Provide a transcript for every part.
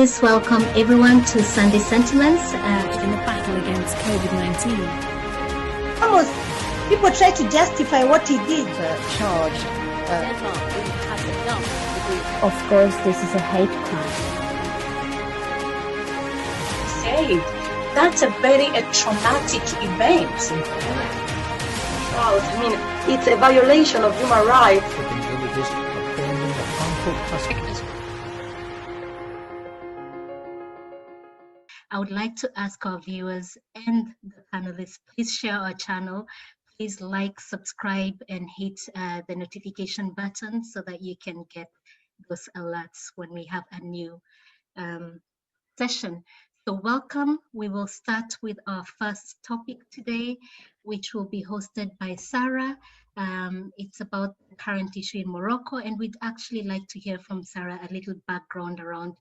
Let's welcome everyone to Sunday Sentiments in the battle against COVID-19. Almost people try to justify what he did. Charged. Of course, this is a hate crime. That's a very traumatic event. Wow, I mean, it's a violation of human rights. I would like to ask our viewers and the panelists, please share our channel. Please like, subscribe, and hit the notification button so that you can get those alerts when we have a new session. So welcome. We will start with our first topic today, which will be hosted by Sarah. It's about the current issue in Morocco, and we'd actually like to hear from Sarah a little background around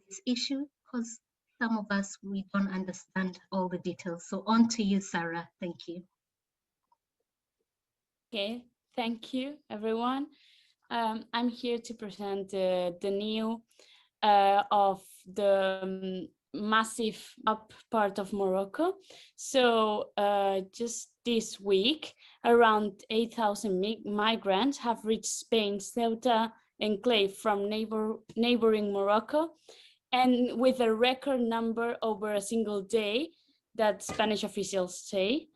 this issue, because some of us, we don't understand all the details. So on to you, Sarah. Thank you. Okay, thank you, everyone. I'm here to present the news of the massive up part of Morocco. So just this week, around 8,000 migrants have reached Spain's Ceuta enclave from neighboring Morocco, and with a record number over a single day, that Spanish officials say.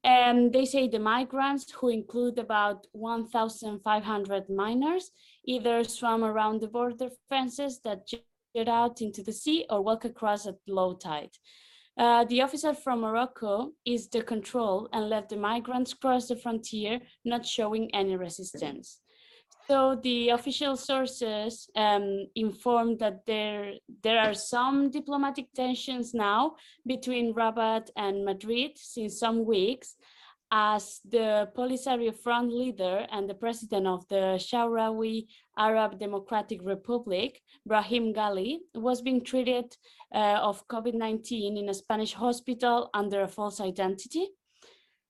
And they say the migrants, who include about 1,500 minors, either swam around the border fences that jet out into the sea or walk across at low tide. The officer from Morocco is the control and let the migrants cross the frontier, not showing any resistance. So the official sources informed that there are some diplomatic tensions now between Rabat and Madrid since some weeks, as the Polisario Front leader and the president of the Sahrawi Arab Democratic Republic, Brahim Ghali, was being treated of COVID-19 in a Spanish hospital under a false identity.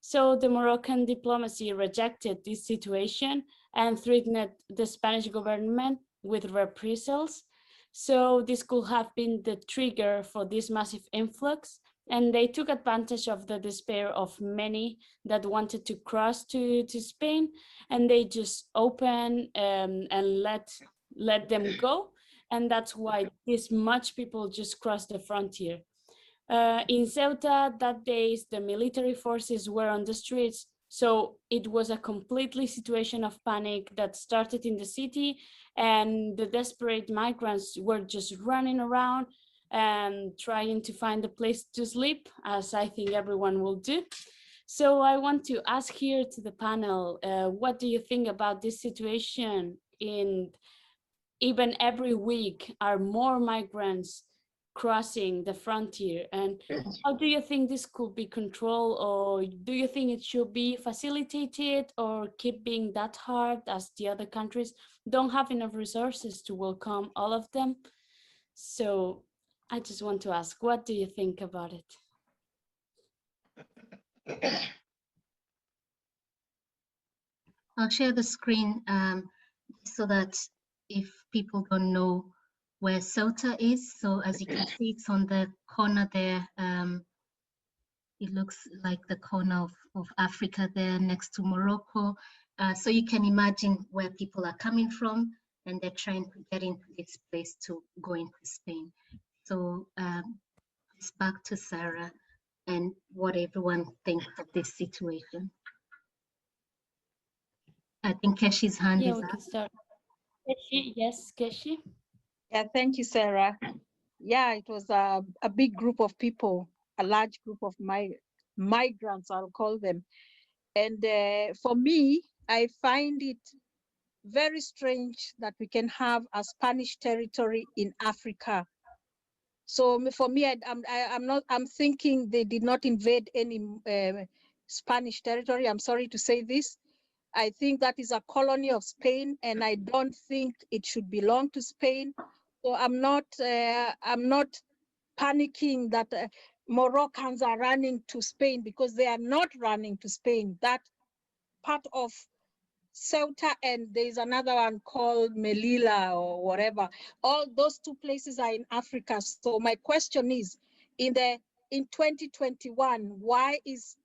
So the Moroccan diplomacy rejected this situation and threatened the Spanish government with reprisals. So this could have been the trigger for this massive influx, and they took advantage of the despair of many that wanted to cross to Spain, and they just open and let them go. And that's why this much people just crossed the frontier. In Ceuta, that days, the military forces were on the streets, so it was a completely situation of panic that started in the city, and the desperate migrants were just running around and trying to find a place to sleep, as I think everyone will do. So I want to ask here to the panel, what do you think about this situation? Even every week are more migrants crossing the frontier, and how do you think this could be controlled, or do you think it should be facilitated or keep being that hard, as the other countries don't have enough resources to welcome all of them? So I just want to ask, what do you think about it? I'll share the screen so that if people don't know where Ceuta is. So as you can see, it's on the corner there. It looks like the corner of Africa there next to Morocco. So you can imagine where people are coming from, and they're trying to get into this place to go into Spain. So it's back to Sarah and what everyone thinks of this situation. I think Keshi's hand is we up. can start. Keshi, yes, Keshi. Yeah, thank you, Sarah. Yeah, it was a big group of people, a large group of migrants, I'll call them. And for me, I find it very strange that we can have a Spanish territory in Africa. So for me, I'm thinking they did not invade any Spanish territory. I'm sorry to say this. I think that is a colony of Spain, and I don't think it should belong to Spain. So I'm not panicking that Moroccans are running to Spain, because they are not running to Spain. That part of Ceuta, and there's another one called Melilla or whatever. All those two places are in Africa. So my question is, in 2021, why is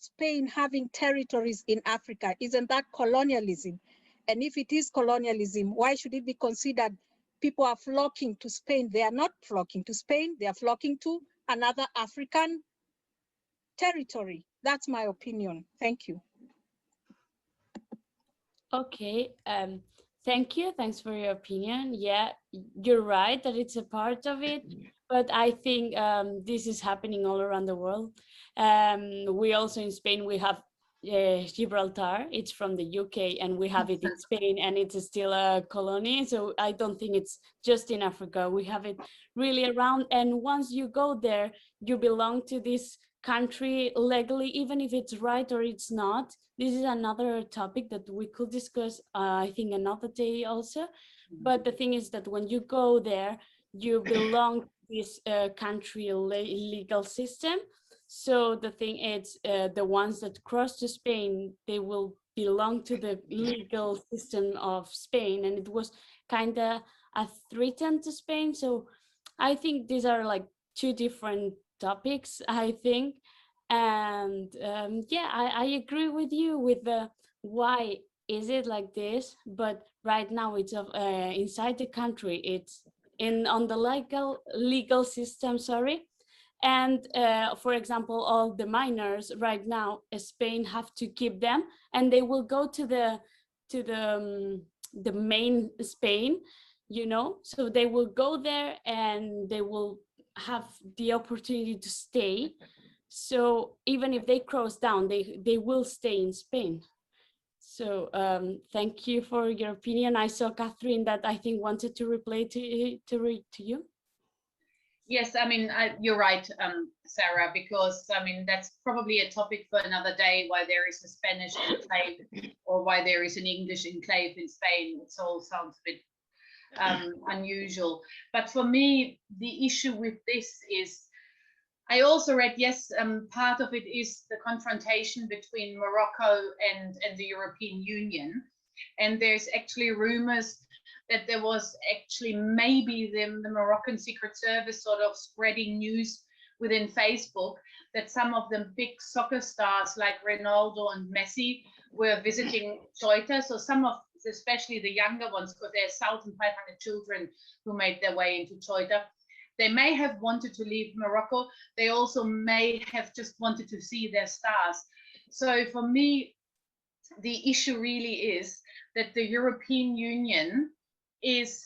Spain having territories in Africa? Isn't that colonialism? And if it is colonialism, why should it be considered people are flocking to Spain? They are not flocking to Spain, they are flocking to another African territory. That's my opinion. Thank you. Okay, thank you. Thanks for your opinion. Yeah, you're right that it's a part of it, but I think this is happening all around the world. We also in Spain, we have Gibraltar. It's from the UK, and we have it in Spain, and it's still a colony. So I don't think it's just in Africa. We have it really around, and once you go there, you belong to this country legally, even if it's right or it's not. This is another topic that we could discuss, I think, another day also. But the thing is that when you go there, you belong to this country legal system. So the thing is, the ones that cross to Spain, they will belong to the legal system of Spain, and it was kind of a threat to Spain. So I think these are like two different topics, I think. And yeah, I agree with you with the why is it like this, but right now it's inside the country, it's on the legal system, sorry. And for example, all the minors right now, Spain have to keep them, and they will go to the main Spain, you know, so they will go there and they will have the opportunity to stay. So even if they cross down, they will stay in Spain. So thank you for your opinion. I saw Catherine that I think wanted to reply to you. Yes, I mean, you're right, Sarah, because I mean, that's probably a topic for another day, why there is a Spanish enclave or why there is an English enclave in Spain. It all sounds a bit unusual. But for me, the issue with this is, I also read, yes, part of it is the confrontation between Morocco and the European Union. And there's actually rumors that there was actually maybe the Moroccan Secret Service sort of spreading news within Facebook that some of the big soccer stars like Ronaldo and Messi were visiting Ceuta. So some of, especially the younger ones, because there's 1,500 children who made their way into Ceuta. They may have wanted to leave Morocco. They also may have just wanted to see their stars. So for me, the issue really is that the European Union is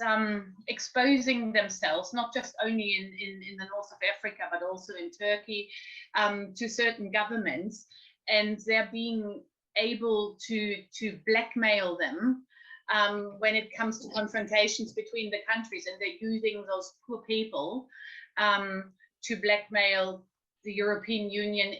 exposing themselves, not just only in the north of Africa, but also in Turkey, to certain governments, and they're being able to blackmail them when it comes to confrontations between the countries, and they're using those poor people to blackmail the European Union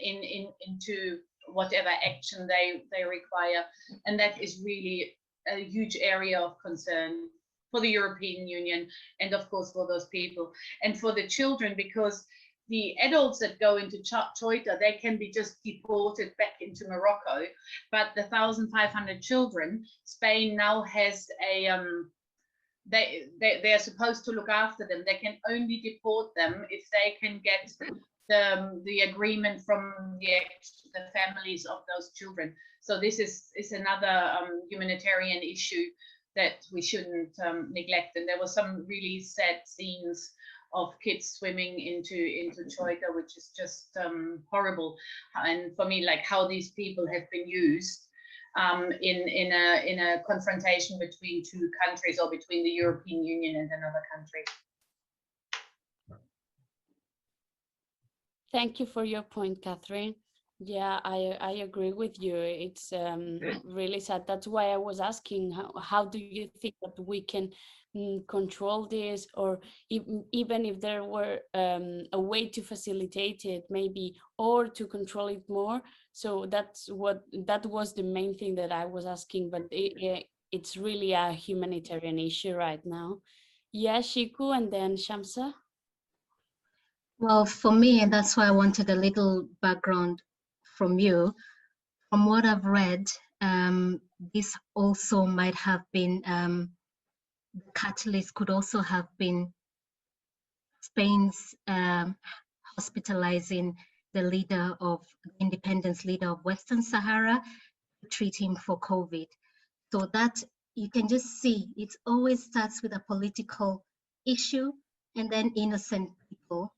into whatever action they require. And that is really a huge area of concern for the European Union, and of course for those people and for the children, because the adults that go into Ceuta, they can be just deported back into Morocco, but the 1,500 children, Spain now has a they are supposed to look after them. They can only deport them if they can get the agreement from the families of those children. So this is another humanitarian issue that we shouldn't neglect. And there were some really sad scenes of kids swimming into Ceuta, which is just horrible. And for me, like how these people have been used in a confrontation between two countries or between the European Union and another country. Thank you for your point, Catherine. Yeah, I agree with you. It's really sad. That's why I was asking, how do you think that we can control this, or even if there were a way to facilitate it, maybe, or to control it more. So that was the main thing that I was asking, but it's really a humanitarian issue right now. Yeah, Shiku, and then Shamsa. Well, for me, and that's why I wanted a little background from you. From what I've read, this also might have been the catalyst could also have been Spain's hospitalizing the leader of independence leader of Western Sahara to treat him for COVID. So that you can just see it always starts with a political issue, and then innocent people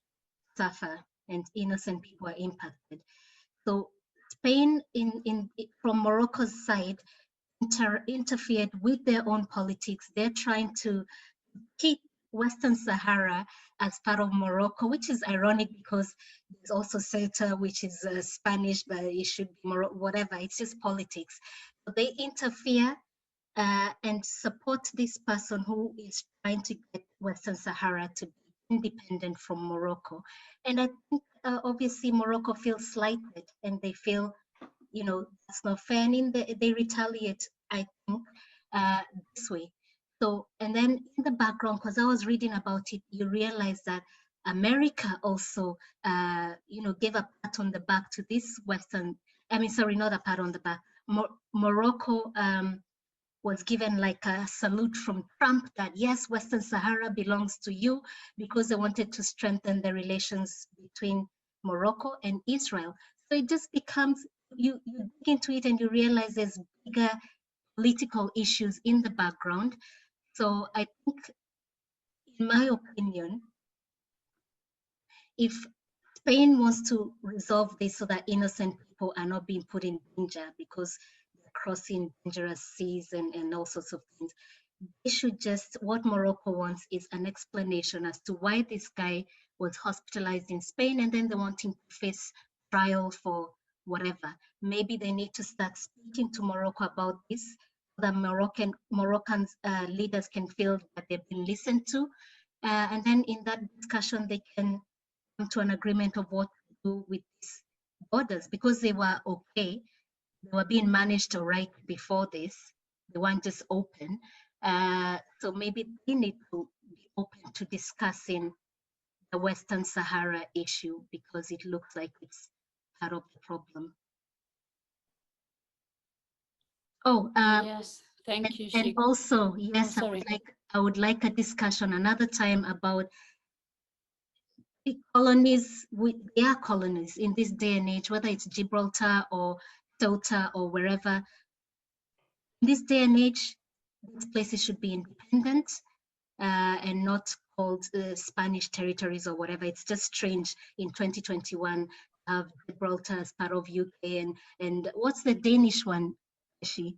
suffer and innocent people are impacted. So Spain from Morocco's side interfered with their own politics. They're trying to keep Western Sahara as part of Morocco, which is ironic because there's also Ceuta, which is Spanish, but it should be whatever. It's just politics. So they interfere and support this person who is trying to get Western Sahara to be independent from Morocco. And I think obviously Morocco feels slighted and they feel, that's not fair. And they retaliate, I think, this way. So, and then in the background, because I was reading about it, you realize that America also, gave a pat on the back to this not a pat on the back. Morocco was given like a salute from Trump that yes, Western Sahara belongs to you, because they wanted to strengthen the relations between Morocco and Israel. So it just becomes, you dig into it and you realize there's bigger political issues in the background. So I think, in my opinion, if Spain wants to resolve this so that innocent people are not being put in danger because they're crossing dangerous seas and all sorts of things, they should just, what Morocco wants is an explanation as to why this guy was hospitalized in Spain, and then they want him to face trial for whatever. Maybe they need to start speaking to Morocco about this, so that Moroccan leaders can feel that they've been listened to. And then in that discussion, they can come to an agreement of what to do with these borders, because they were okay. They were being managed all right before this. They weren't just open. So maybe they need to be open to discussing the Western Sahara issue, because it looks like it's part of the problem. Oh, yes, thank you, and Shik. also, yes, sorry. I would like a discussion another time about the colonies. Their colonies in this day and age, whether it's Gibraltar or Ceuta or wherever. In this day and age, these places should be independent and not called Spanish territories or whatever. It's just strange in 2021 to have Gibraltar as part of UK, and what's the Danish one, She?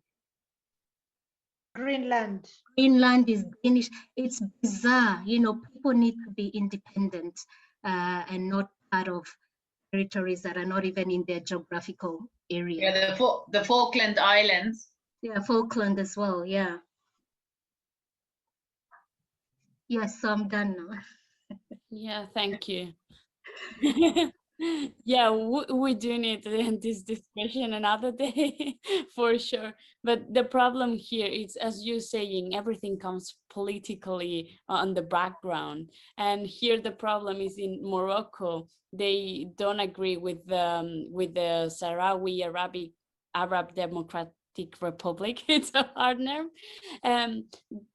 Greenland. Greenland is Danish. It's bizarre. People need to be independent and not part of territories that are not even in their geographical area. Yeah, the Falkland Islands. Yeah, Falkland as well. Yeah. Yes, so I'm done now. Yeah, thank you. Yeah, we do need this discussion another day for sure. But the problem here is, as you're saying, everything comes politically on the background. And here the problem is in Morocco. They don't agree with the Sahrawi Arab Democratic Republic. It's a hard name.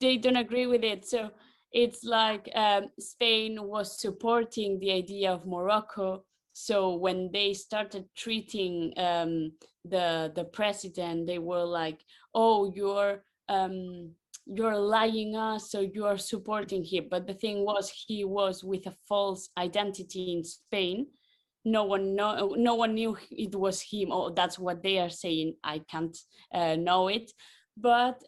They don't agree with it. So it's like Spain was supporting the idea of Morocco. So when they started treating the president, they were like, "Oh, you're lying us, so you are supporting him." But the thing was, he was with a false identity in Spain. No one knew it was him. Oh, that's what they are saying. I can't know it. But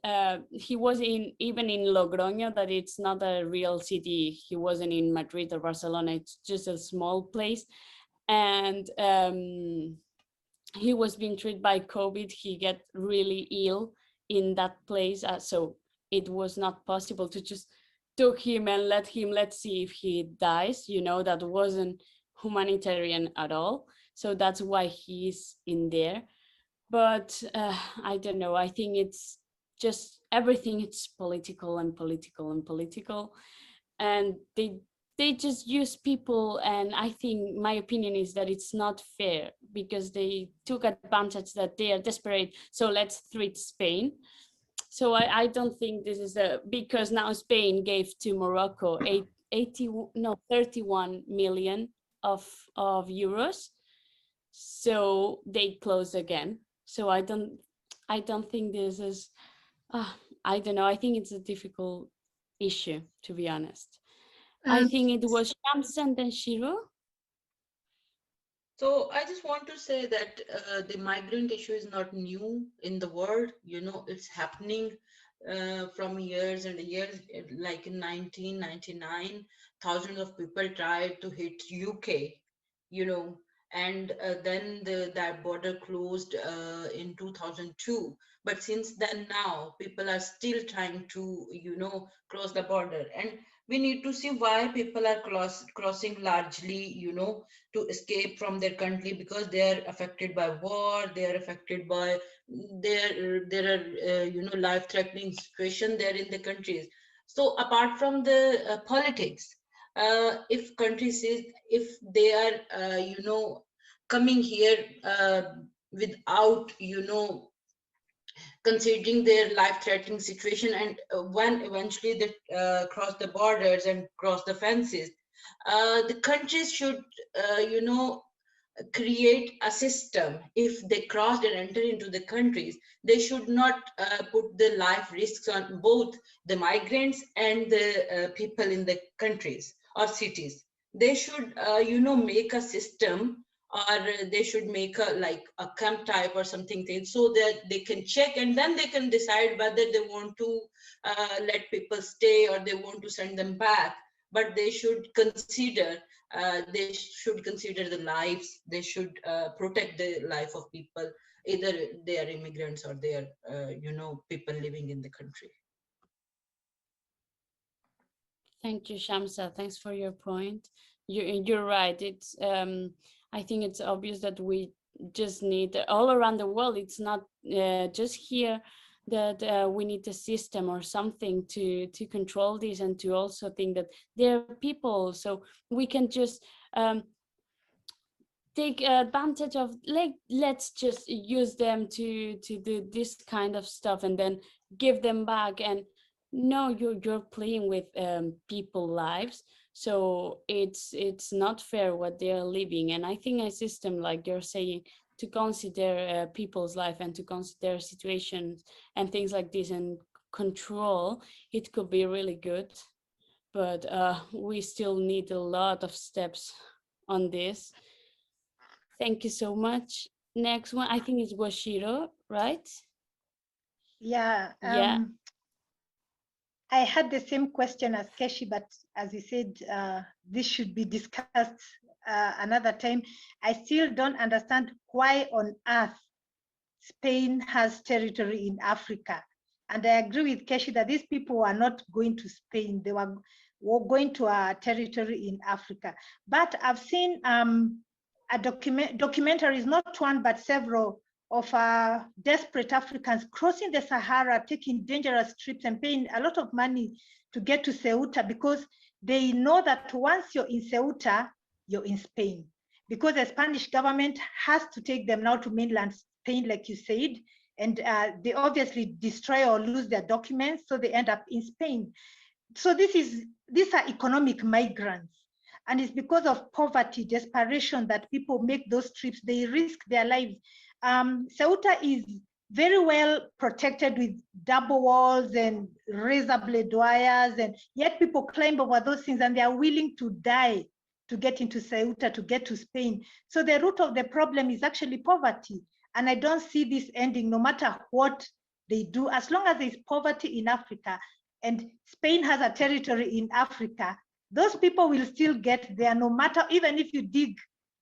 he was even in Logroño, that it's not a real city. He wasn't in Madrid or Barcelona. It's just a small place. And he was being treated by COVID. He got really ill in that place. So it was not possible to just took him and let's see if he dies. That wasn't humanitarian at all. So that's why he's in there. But I don't know. I think it's just everything. It's political and political and political, and they they just use people, and I think my opinion is that it's not fair because they took advantage that they are desperate, so let's treat Spain. So I don't think this is because now Spain gave to Morocco 31 million of euros, so they close again. So I don't think this is I don't know, I think it's a difficult issue, to be honest. I think it was Shams and then Shiro. So I just want to say that the migrant issue is not new in the world. You know, it's happening from years and years. Like in 1999, thousands of people tried to hit UK, you know, and then that border closed in 2002. But since then now, people are still trying to, you know, cross the border. And we need to see why people are crossing largely, you know, to escape from their country, because they are affected by war, they are affected by there are you know, life-threatening situation there in the countries. So apart from the politics, if countries if they are you know, coming here without, you know, considering their life-threatening situation, and when eventually they cross the borders and cross the fences, the countries should you know, create a system. If they crossed and enter into the countries, they should not put the life risks on both the migrants and the people in the countries or cities. They should you know, make a system, or they should make a like a camp type or something thing, so that they can check and then they can decide whether they want to let people stay or they want to send them back. But they should consider the lives. They should protect the life of people, either they are immigrants or they are you know, people living in the country. Thank you, Shamsa. Thanks for your point. You're right. It's I think it's obvious that we just need all around the world. It's not just here that we need a system or something to control this, and to also think that there are people, so we can just take advantage of, like, let's just use them to do this kind of stuff and then give them back. And no, you're playing with people lives, so it's not fair what they're living. And I think a system, like you're saying, to consider people's life and to consider situations and things like this and control, it could be really good. But we still need a lot of steps on this. Thank you so much. Next one, I think it's Washiro, right? Yeah. Yeah. I had the same question as Keshi, but as you said, this should be discussed another time. I still don't understand why on earth Spain has territory in Africa. And I agree with Keshi that these people are not going to Spain. They were going to a territory in Africa. But I've seen a documentaries, not one, but several, of desperate Africans crossing the Sahara, taking dangerous trips and paying a lot of money to get to Ceuta, because they know that once you're in Ceuta, you're in Spain, because the Spanish government has to take them now to mainland Spain, like you said, and they obviously destroy or lose their documents, so they end up in Spain. So these are economic migrants. And it's because of poverty, desperation, that people make those trips. They risk their lives. Ceuta is very well protected with double walls and razor blade wires, and yet people climb over those things and they are willing to die to get into Ceuta, to get to Spain. So the root of the problem is actually poverty. And I don't see this ending, no matter what they do. As long as there's poverty in Africa and Spain has a territory in Africa, those people will still get there, no matter, even if you dig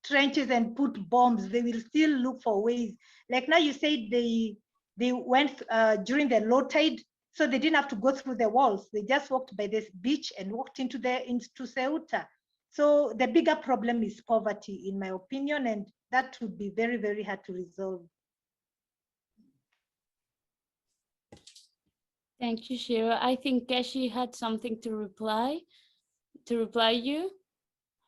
trenches and put bombs, they will still look for ways. Like now you said they went during the low tide, so they didn't have to go through the walls. They just walked by this beach and walked into Ceuta. So the bigger problem is poverty, in my opinion, and that would be very, very hard to resolve. Thank you, Shira. I think Keshi had something to reply to reply you?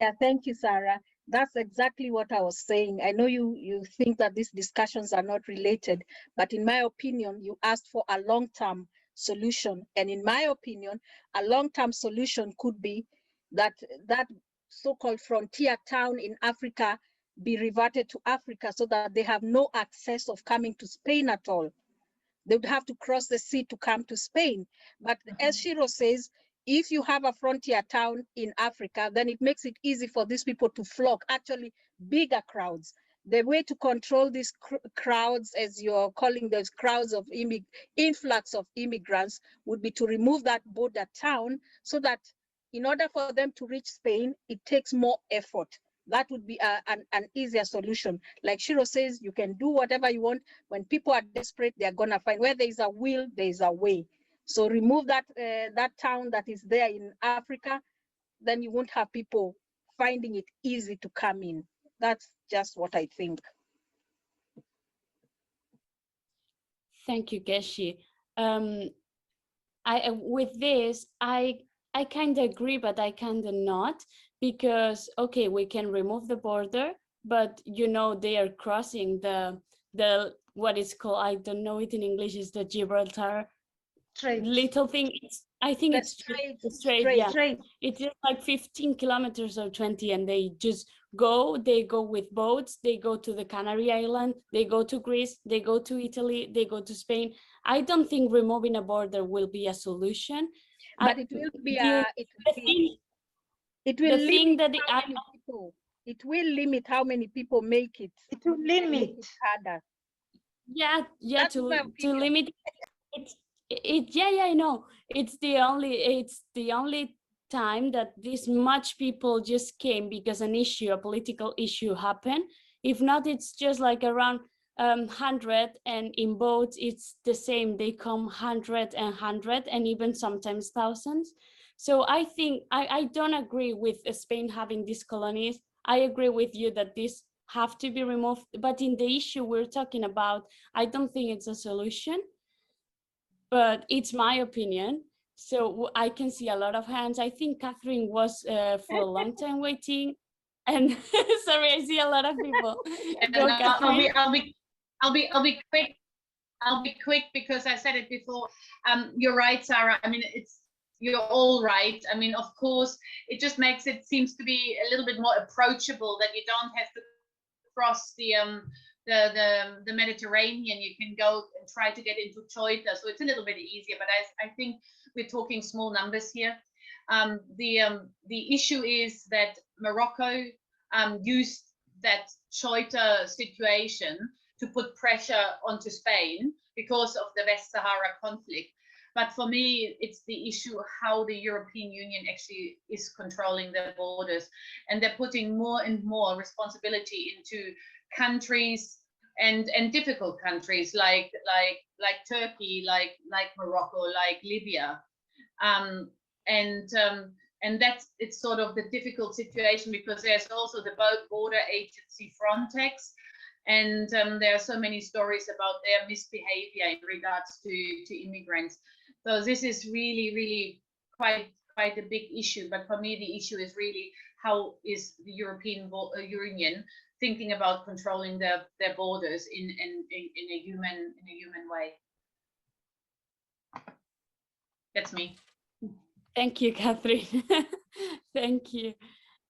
Yeah, thank you, Sarah. That's exactly what I was saying. I know you think that these discussions are not related, but in my opinion, you asked for a long-term solution. And in my opinion, a long-term solution could be that that so-called frontier town in Africa be reverted to Africa so that they have no access of coming to Spain at all. They would have to cross the sea to come to Spain. But as Shiro says, if you have a frontier town in Africa, then it makes it easy for these people to flock, actually bigger crowds. The way to control these crowds, as you're calling those crowds of influx of immigrants, would be to remove that border town so that in order for them to reach Spain, it takes more effort. That would be an easier solution. Like Shiro says, you can do whatever you want. When people are desperate, they're gonna find, where there is a will, there is a way. So remove that that town that is there in Africa, then you won't have people finding it easy to come in. That's just what I think. Thank you, Keshi. With this, I kind of agree, but I kind of not, because okay, we can remove the border, but you know they are crossing the what is called, I don't know it in English, is the Gibraltar little thing. I think it's straight. Yeah, it is like 15 kilometers or 20, and they just go. They go with boats. They go to the Canary Island. They go to Greece. They go to Italy. They go to Spain. I don't think removing a border will be a solution. But it will be it will limit how many people. It will limit how many people make it. It will limit. It harder. Yeah, That's to limit it. Yeah, I know. It's the only time that this much people just came because a political issue happened. If not, it's just like around 100, and in boats it's the same. They come 100 and even sometimes thousands. So I think I don't agree with Spain having these colonies. I agree with you that these have to be removed, but in the issue we're talking about, I don't think it's a solution, but it's my opinion. So I can see a lot of hands. I think Catherine was for a long time waiting, and sorry, I see a lot of people. Go, Catherine. I'll be quick. I'll be quick because I said it before. You're right, Sarah. I mean, you're all right. I mean, of course, it just makes it seems to be a little bit more approachable, that you don't have to cross the Mediterranean. You can go and try to get into Ceuta, so it's a little bit easier. But I think we're talking small numbers here. The issue is that Morocco used that Ceuta situation to put pressure onto Spain because of the West Sahara conflict. But for me, it's the issue how the European Union actually is controlling their borders, and they're putting more and more responsibility into countries and difficult countries like Turkey, like Morocco, like Libya, and that's it's sort of the difficult situation, because there's also the border agency Frontex, and there are so many stories about their misbehavior in regards to immigrants. So this is really quite a big issue. But for me, the issue is really how is the European Union thinking about controlling their borders in a human way. That's me. Thank you, Catherine. Thank you.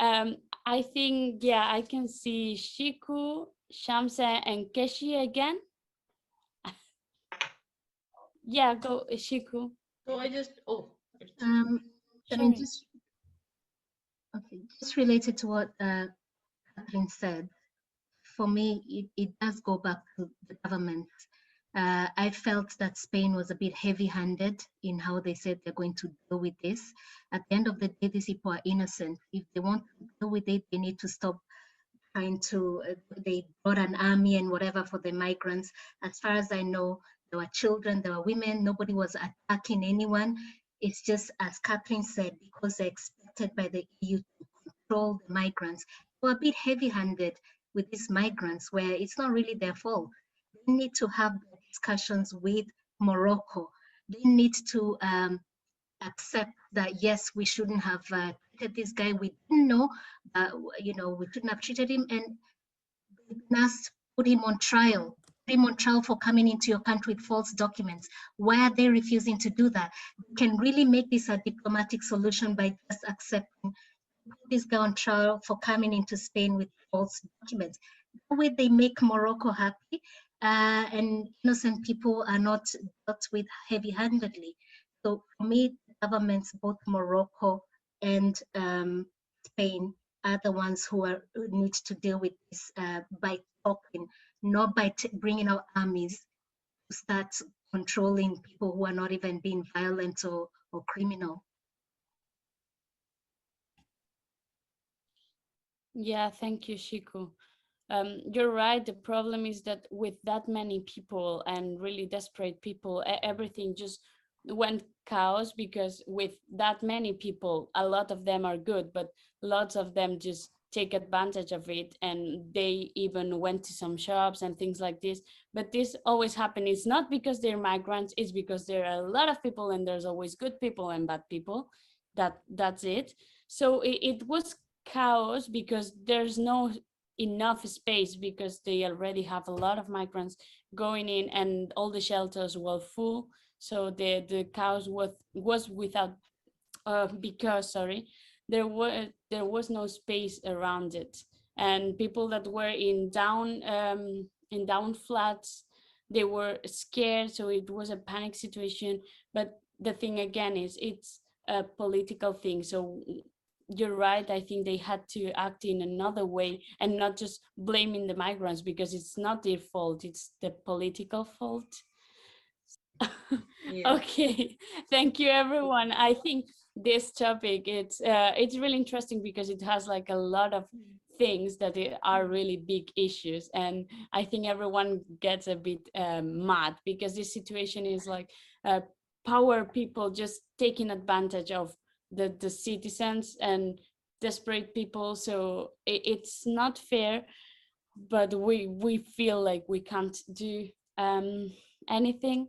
I think, yeah, I can see Shiku, Shamsa, and Keshi again. Yeah, go, Shiku. So I just, I mean, just related to what Catherine said, for me, it does go back to the government. I felt that Spain was a bit heavy-handed in how they said they're going to deal with this. At the end of the day, these people are innocent. If they want to deal with it, they need to stop trying to, they brought an army and whatever for the migrants. As far as I know, there were children, there were women, nobody was attacking anyone. It's just, as Catherine said, because they're expected by the EU to control the migrants. They were a bit heavy-handed with these migrants, where it's not really their fault. They need to have discussions with Morocco. They need to accept that, yes, we shouldn't have treated this guy. We didn't know, you know, we couldn't have treated him, and us put him on trial. Put him on trial for coming into your country with false documents. Why are they refusing to do that? You can really make this a diplomatic solution by just accepting this guy on trial for coming into Spain with false documents. That way they make Morocco happy, and innocent people are not dealt with heavy-handedly. So for me, governments, both Morocco and Spain, are the ones who need to deal with this by talking, not by bringing out armies to start controlling people who are not even being violent or criminal. Yeah, thank you, Shiku. You're right. The problem is that with that many people and really desperate people, everything just went chaos, because with that many people, a lot of them are good, but lots of them just take advantage of it, and they even went to some shops and things like this. But this always happens. It's not because they're migrants, it's because there are a lot of people, and there's always good people and bad people. That's it. So it was chaos because there's no enough space, because they already have a lot of migrants going in, and all the shelters were full. So the chaos was without because there was no space around it, and people that were in down flats, they were scared, so it was a panic situation. But the thing again is, it's a political thing. So you're right, I think they had to act in another way and not just blaming the migrants, because it's not their fault, it's the political fault. Yeah. Okay, thank you everyone. I think this topic, it's really interesting because it has like a lot of things that are really big issues, and I think everyone gets a bit mad, because this situation is like power people just taking advantage of the citizens and desperate people. So it's not fair, but we feel like we can't do anything.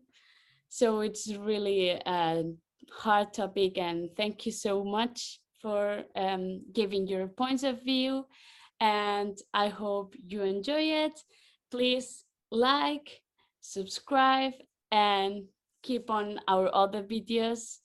So it's really a hard topic, and thank you so much for giving your points of view, and I hope you enjoy it. Please like, subscribe, and keep on our other videos.